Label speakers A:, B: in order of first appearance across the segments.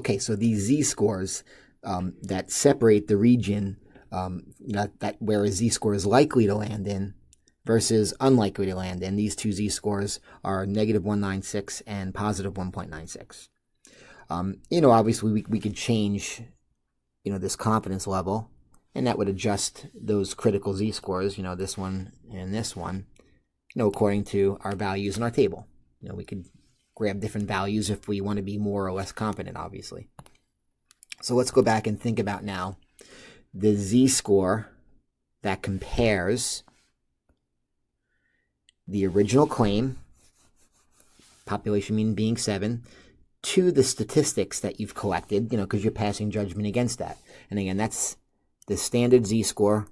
A: Okay, so these z-scores that separate the region that where a z-score is likely to land in versus unlikely to land in, these two z-scores are negative 196 and positive 1.96. Obviously we could change, this confidence level, and that would adjust those critical z-scores, this one and this one, according to our values in our table. We could grab different values if we want to be more or less confident, obviously. So let's go back and think about now the z-score that compares the original claim, population mean being 7, to the statistics that you've collected, because you're passing judgment against that. And again, that's the standard z-score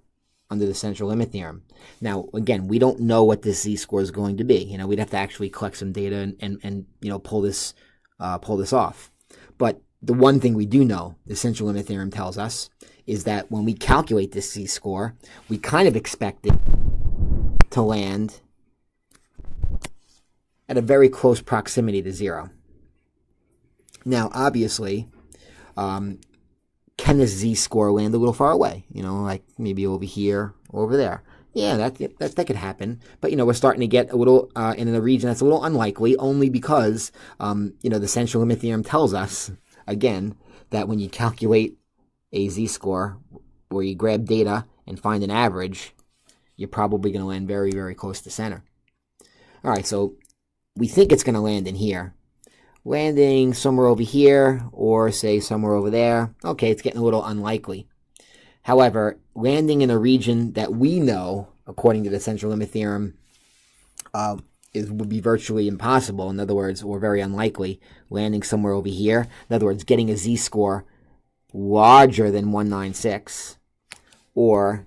A: under the central limit theorem. Now, again, we don't know what this z-score is going to be. We'd have to actually collect some data and pull this off. But the one thing we do know, the central limit theorem tells us, is that when we calculate this z-score, we kind of expect it to land at a very close proximity to 0. Now, obviously, can this z-score land a little far away? Like maybe over here or over there. Yeah, that could happen. But, we're starting to get a little in a region that's a little unlikely, only because, the central limit theorem tells us, again, that when you calculate a z-score where you grab data and find an average, you're probably going to land very, very close to center. All right, so we think it's going to land in here. Landing somewhere over here or, say, somewhere over there, okay, it's getting a little unlikely. However, landing in a region that we know, according to the central limit theorem, would be virtually impossible. In other words, or very unlikely. Landing somewhere over here, in other words, getting a z-score larger than 196, or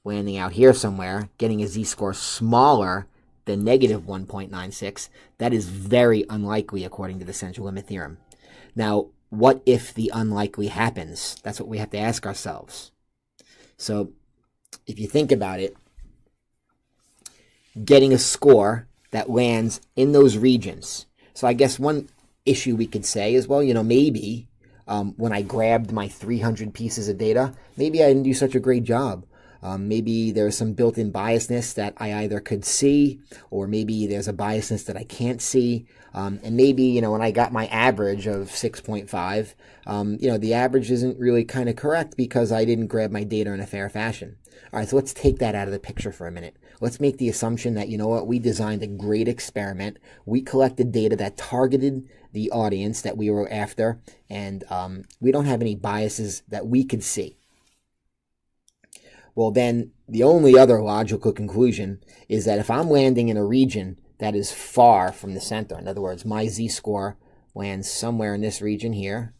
A: landing out here somewhere, getting a z-score smaller than negative 1.96, that is very unlikely according to the central limit theorem. Now, what if the unlikely happens? That's what we have to ask ourselves. So, if you think about it, getting a score that lands in those regions. So I guess one issue we could say is, well, maybe when I grabbed my 300 pieces of data, maybe I didn't do such a great job. Maybe there's some built-in biasness that I either could see, or maybe there's a biasness that I can't see. And maybe, when I got my average of 6.5, the average isn't really kind of correct because I didn't grab my data in a fair fashion. All right, so let's take that out of the picture for a minute. Let's make the assumption that, we designed a great experiment. We collected data that targeted the audience that we were after, and we don't have any biases that we could see. Well, then the only other logical conclusion is that if I'm landing in a region that is far from the center, in other words, my z-score lands somewhere in this region here,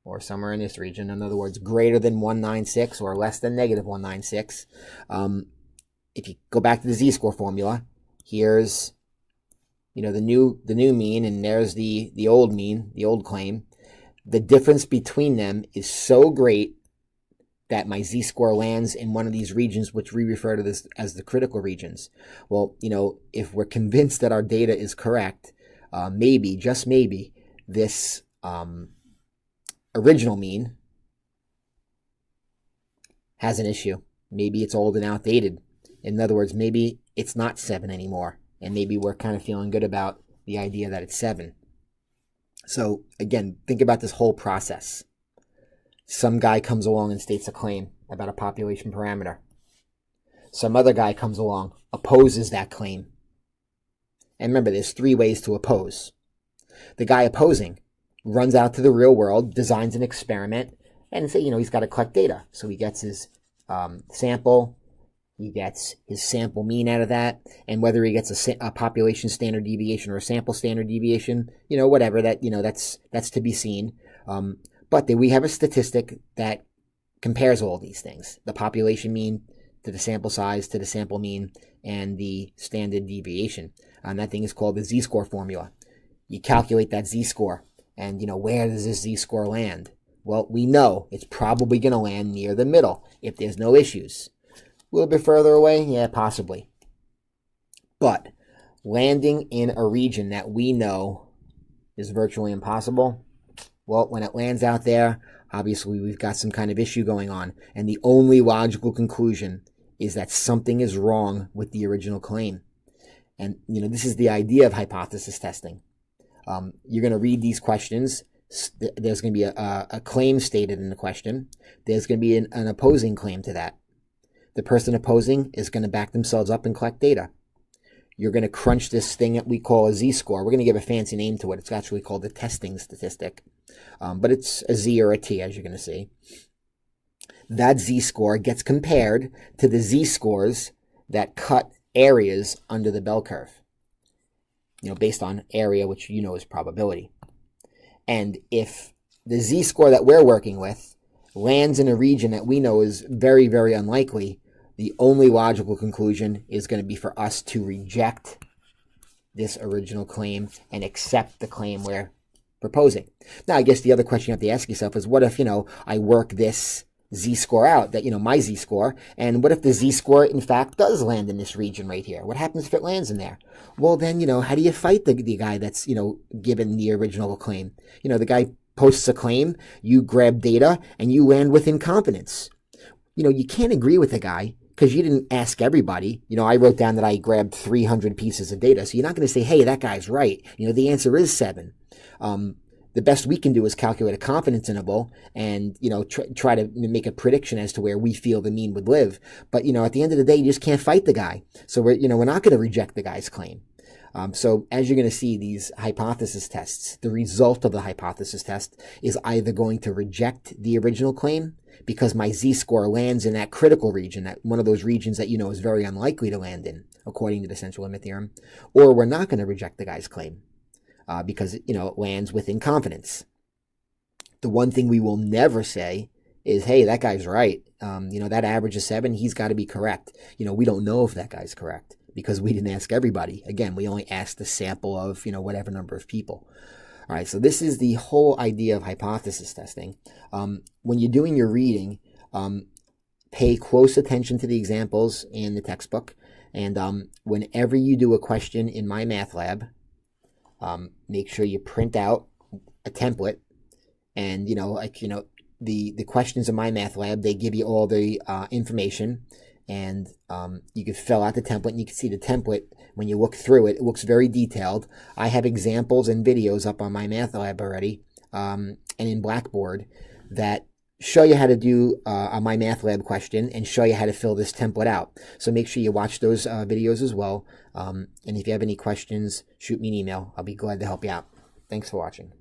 A: or somewhere in this region, in other words, greater than 196 or less than negative 196, if you go back to the z-score formula, here's the new mean, and there's the old mean, the old claim. The difference between them is so great that my z-score lands in one of these regions, which we refer to this as the critical regions. Well, if we're convinced that our data is correct, maybe, just maybe, this original mean has an issue. Maybe it's old and outdated. In other words, maybe it's not 7 anymore, and maybe we're kind of feeling good about the idea that it's 7. So again, think about this whole process. Some guy comes along and states a claim about a population parameter. Some other guy comes along, opposes that claim. And remember, there's 3 ways to oppose. The guy opposing runs out to the real world, designs an experiment, and say, he's got to collect data. So he gets his sample, he gets his sample mean out of that, and whether he gets a population standard deviation or a sample standard deviation, whatever, that's to be seen. But we have a statistic that compares all these things, the population mean to the sample size, to the sample mean, and the standard deviation. And that thing is called the z-score formula. You calculate that z-score, and where does this z-score land? Well, we know it's probably going to land near the middle if there's no issues. A little bit further away? Yeah, possibly. But landing in a region that we know is virtually impossible, Well, when it lands out there, obviously we've got some kind of issue going on. And the only logical conclusion is that something is wrong with the original claim. And, this is the idea of hypothesis testing. You're going to read these questions. There's going to be a claim stated in the question. There's going to be an opposing claim to that. The person opposing is going to back themselves up and collect data. You're going to crunch this thing that we call a z-score. We're going to give a fancy name to it. It's actually called the testing statistic. But it's a z or a t, as you're going to see. That z-score gets compared to the z-scores that cut areas under the bell curve. Based on area, which is probability. And if the z-score that we're working with lands in a region that we know is very, very unlikely, the only logical conclusion is going to be for us to reject this original claim and accept the claim we're proposing. Now, I guess the other question you have to ask yourself is, what if, I work this z-score out, that, my z-score, and what if the z-score, in fact, does land in this region right here? What happens if it lands in there? Well, then, how do you fight the guy that's, given the original claim? The guy posts a claim, you grab data, and you land with incompetence. You can't agree with the guy because you didn't ask everybody. I wrote down that I grabbed 300 pieces of data, so you're not going to say, hey, that guy's right. The answer is 7. The best we can do is calculate a confidence interval and, try to make a prediction as to where we feel the mean would live. But, at the end of the day, you just can't fight the guy. So we're not going to reject the guy's claim. So as you're going to see, these hypothesis tests, the result of the hypothesis test is either going to reject the original claim because my z-score lands in that critical region, that one of those regions that is very unlikely to land in, according to the central limit theorem, or we're not going to reject the guy's claim. Because, it lands within confidence. The one thing we will never say is, hey, that guy's right. That average is 7. He's got to be correct. We don't know if that guy's correct because we didn't ask everybody. Again, we only asked a sample of, whatever number of people. All right, so this is the whole idea of hypothesis testing. When you're doing your reading, pay close attention to the examples in the textbook. And whenever you do a question in my math lab, make sure you print out a template, and the questions in my math lab, they give you all the information, and you can fill out the template, and you can see the template when you look through it. It looks very detailed. I have examples and videos up on my math lab already, and in Blackboard that show you how to do a My Math Lab question and show you how to fill this template out. So make sure you watch those videos as well. And if you have any questions, shoot me an email. I'll be glad to help you out. Thanks for watching.